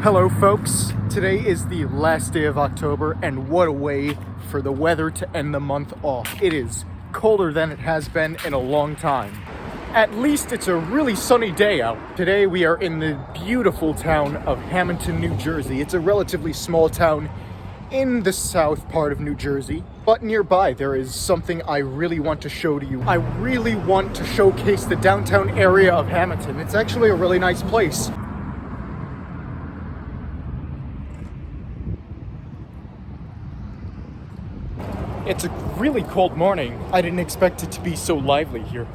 Hello folks, today is the last day of October and what a way for the weather to end the month off. It is colder than it has been in a long time. At least it's a really sunny day out. Today we are in the beautiful town of Hammonton, New Jersey. It's a relatively small town in the south part of New Jersey, but nearby there is something I really want to show to you. I really want to showcase the downtown area of Hammonton. It's actually a really nice place. It's a really cold morning. I didn't expect it to be so lively here.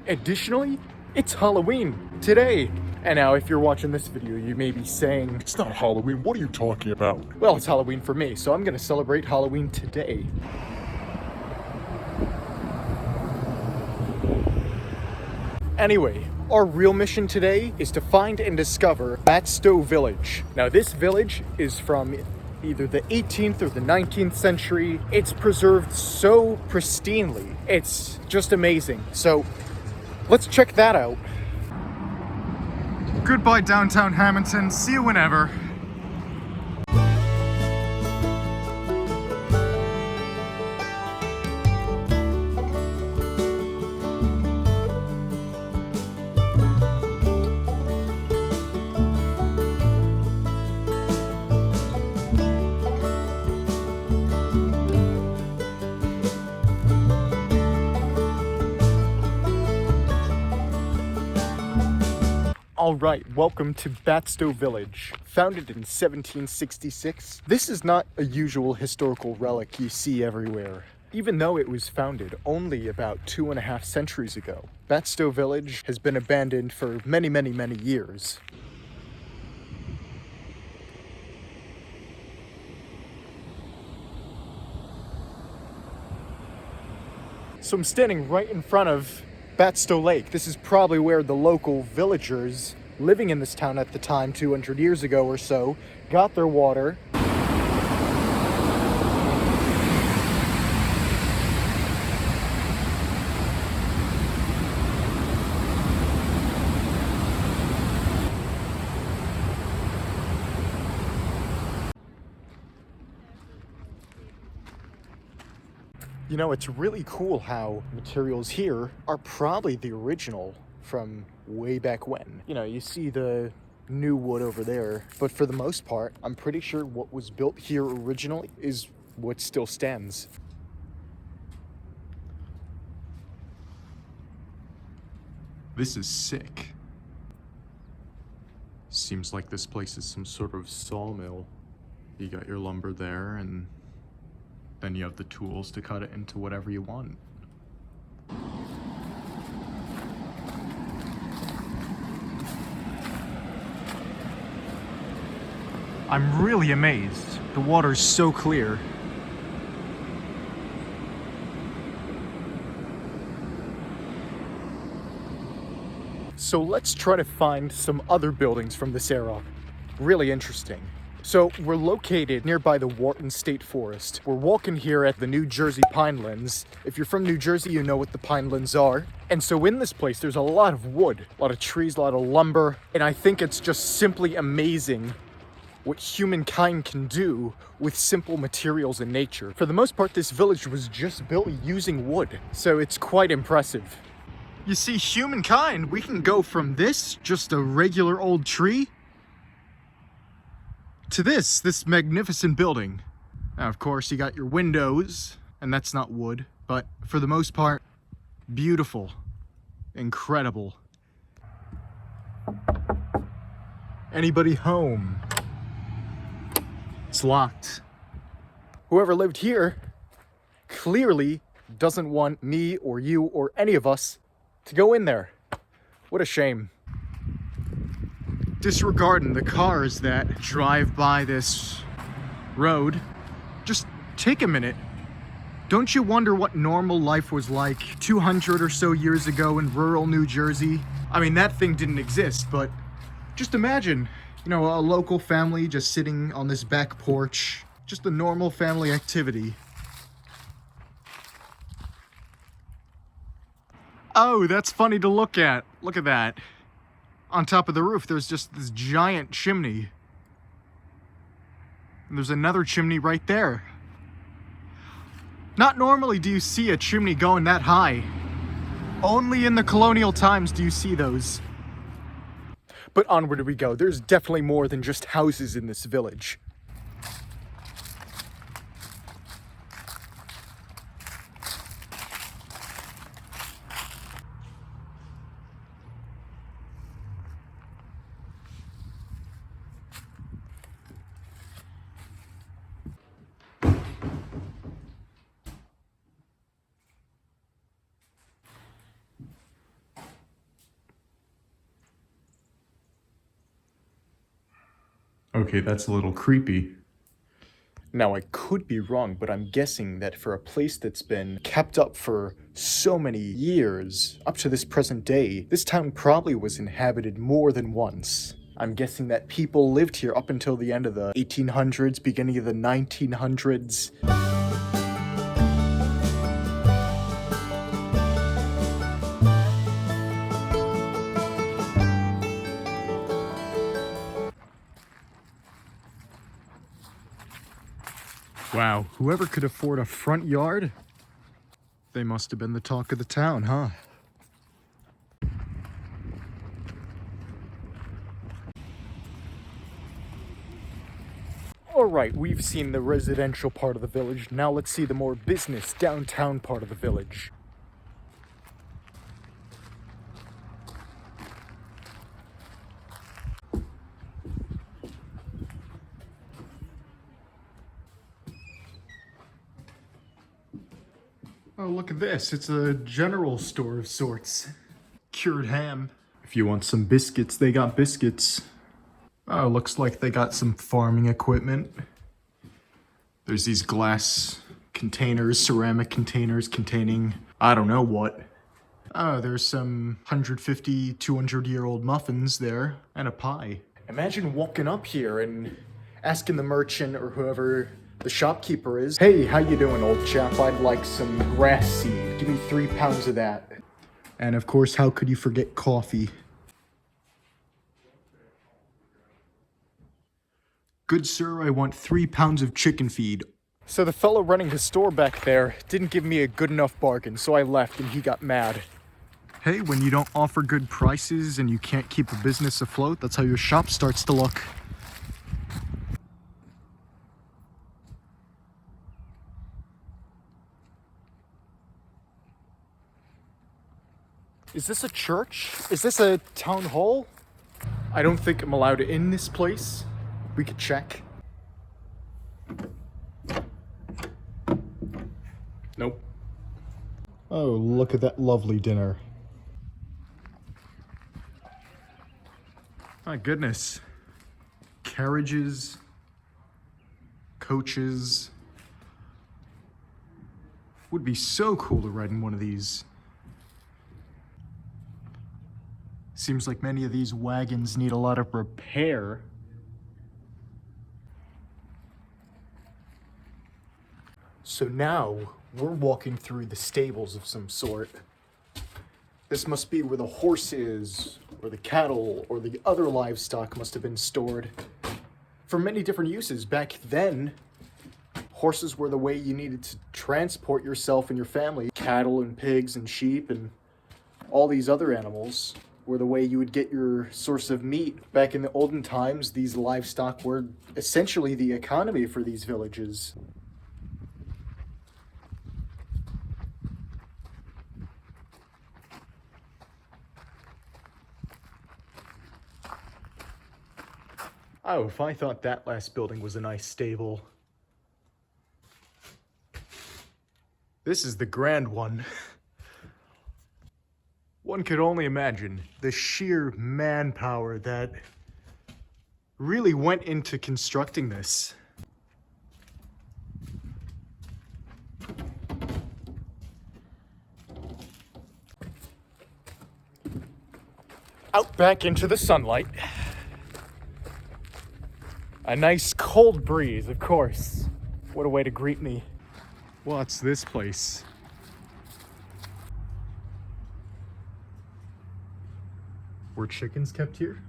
Additionally, it's Halloween today. And now if you're watching this video, you may be saying, "It's not Halloween, what are you talking about?" Well, it's Halloween for me, so I'm gonna celebrate Halloween today. Anyway, our real mission today is to find and discover Batsto Village. Now this village is from either the 18th or the 19th century. It's preserved so pristinely. It's just amazing. So let's check that out. Goodbye downtown Hammonton, see you whenever. Alright, welcome to Batsto Village. Founded in 1766, this is not a usual historical relic you see everywhere. Even though it was founded only about 2.5 centuries ago, Batsto Village has been abandoned for many years. So I'm standing right in front of Batsto Lake. This is probably where the local villagers living in this town at the time, 200 years ago or so, got their water. You know, it's really cool how materials here are probably the original from way back when. You know, you see the new wood over there, but for the most part, I'm pretty sure what was built here originally is what still stands. This is sick. Seems like this place is some sort of sawmill. You got your lumber there, and then you have the tools to cut it into whatever you want. I'm really amazed. The water's so clear. So let's try to find some other buildings from this era. Really interesting. So we're located nearby the Wharton State Forest. We're walking here at the New Jersey Pinelands. If you're from New Jersey, you know what the Pinelands are. And so in this place, there's a lot of wood, a lot of trees, a lot of lumber. And I think it's just simply amazing what humankind can do with simple materials in nature. For the most part, this village was just built using wood. So it's quite impressive. You see, humankind, we can go from this, just a regular old tree, to this magnificent building. Now, of course, you got your windows, and that's not wood, but for the most part, beautiful, incredible. Anybody home? It's locked. Whoever lived here clearly doesn't want me or you or any of us to go in there. What a shame. Disregarding the cars that drive by this road, just take a minute Don't you wonder what normal life was like 200 or so years ago in rural New Jersey? I mean, that thing didn't exist, but just imagine, a local family just sitting on this back porch. Just a normal family activity. Oh, that's funny to look at. Look at that. On top of the roof, there's just this giant chimney. And there's another chimney right there. Not normally do you see a chimney going that high. Only in the colonial times do you see those. But onward we go. There's definitely more than just houses in this village. Okay, that's a little creepy. Now, I could be wrong, but I'm guessing that for a place that's been kept up for so many years, up to this present day, this town probably was inhabited more than once. I'm guessing that people lived here up until the end of the 1800s, beginning of the 1900s. Wow, whoever could afford a front yard, they must have been the talk of the town, huh? Alright, we've seen the residential part of the village. Now let's see the more business, downtown part of the village. Oh, look at this. It's a general store of sorts. Cured ham. If you want some biscuits, they got biscuits. Oh, looks like they got some farming equipment. There's these glass containers, ceramic containers containing, I don't know what. Oh, there's some 150, 200-year-old muffins there, and a pie. Imagine walking up here and asking the merchant or whoever the shopkeeper is, "Hey, how you doing, old chap? I'd like some grass seed. Give me 3 pounds of that." And of course, how could you forget coffee? "Good sir, I want 3 pounds of chicken feed." So the fellow running the store back there didn't give me a good enough bargain, so I left and he got mad. Hey, when you don't offer good prices and you can't keep a business afloat, that's how your shop starts to look. Is this a church? Is this a town hall? I don't think I'm allowed in this place. We could check. Nope. Oh, look at that lovely dinner. My goodness. Carriages, coaches. Would be so cool to ride in one of these. Seems like many of these wagons need a lot of repair. So now we're walking through the stables of some sort. This must be where the horses, or the cattle, or the other livestock must have been stored for many different uses. Back then, horses were the way you needed to transport yourself and your family. Cattle and pigs and sheep and all these other animals were the way you would get your source of meat. Back in the olden times, these livestock were essentially the economy for these villages. Oh, if I thought that last building was a nice stable. This is the grand one. One could only imagine the sheer manpower that really went into constructing this. Out back into the sunlight. A nice cold breeze, of course. What a way to greet me. What's this place? Were chickens kept here?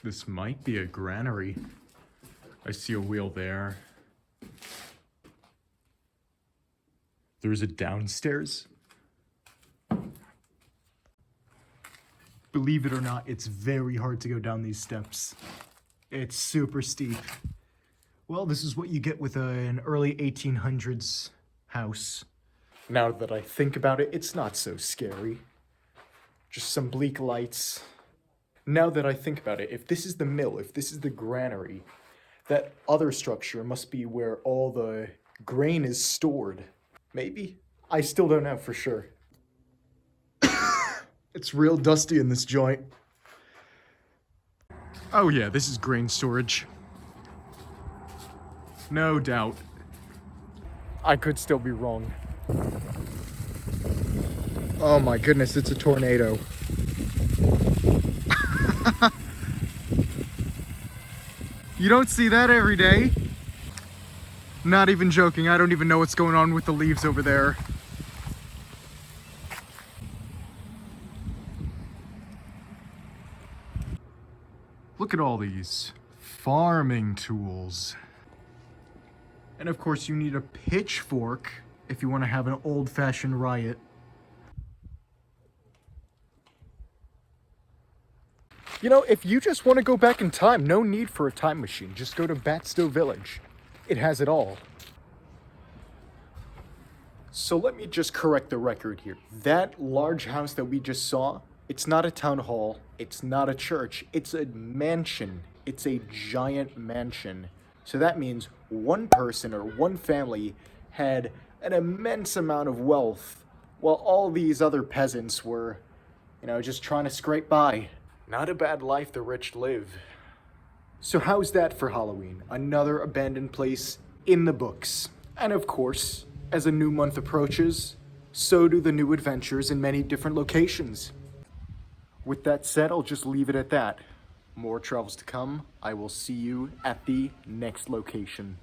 This might be a granary. I see a wheel there. There's a downstairs. Believe it or not, it's very hard to go down these steps. It's super steep. Well, this is what you get with an early 1800s house. Now that I think about it, it's not so scary. Just some bleak lights. Now that I think about it, if this is the mill, if this is the granary, that other structure must be where all the grain is stored. Maybe? I still don't know for sure. It's real dusty in this joint. Oh yeah, this is grain storage. No doubt. I could still be wrong. Oh my goodness, it's a tornado. You don't see that every day. Not even joking, I don't even know what's going on with the leaves over there. Look at all these farming tools. And of course you need a pitchfork if you want to have an old-fashioned riot. You know, if you just want to go back in time, no need for a time machine. Just go to Batsto Village. It has it all. So let me just correct the record here. That large house that we just saw, it's not a town hall, it's not a church, it's a mansion. It's a giant mansion. So that means one person or one family had an immense amount of wealth, while all these other peasants were, just trying to scrape by. Not a bad life the rich live. So how's that for Halloween? Another abandoned place in the books. And of course, as a new month approaches, so do the new adventures in many different locations. With that said, I'll just leave it at that. More travels to come. I will see you at the next location.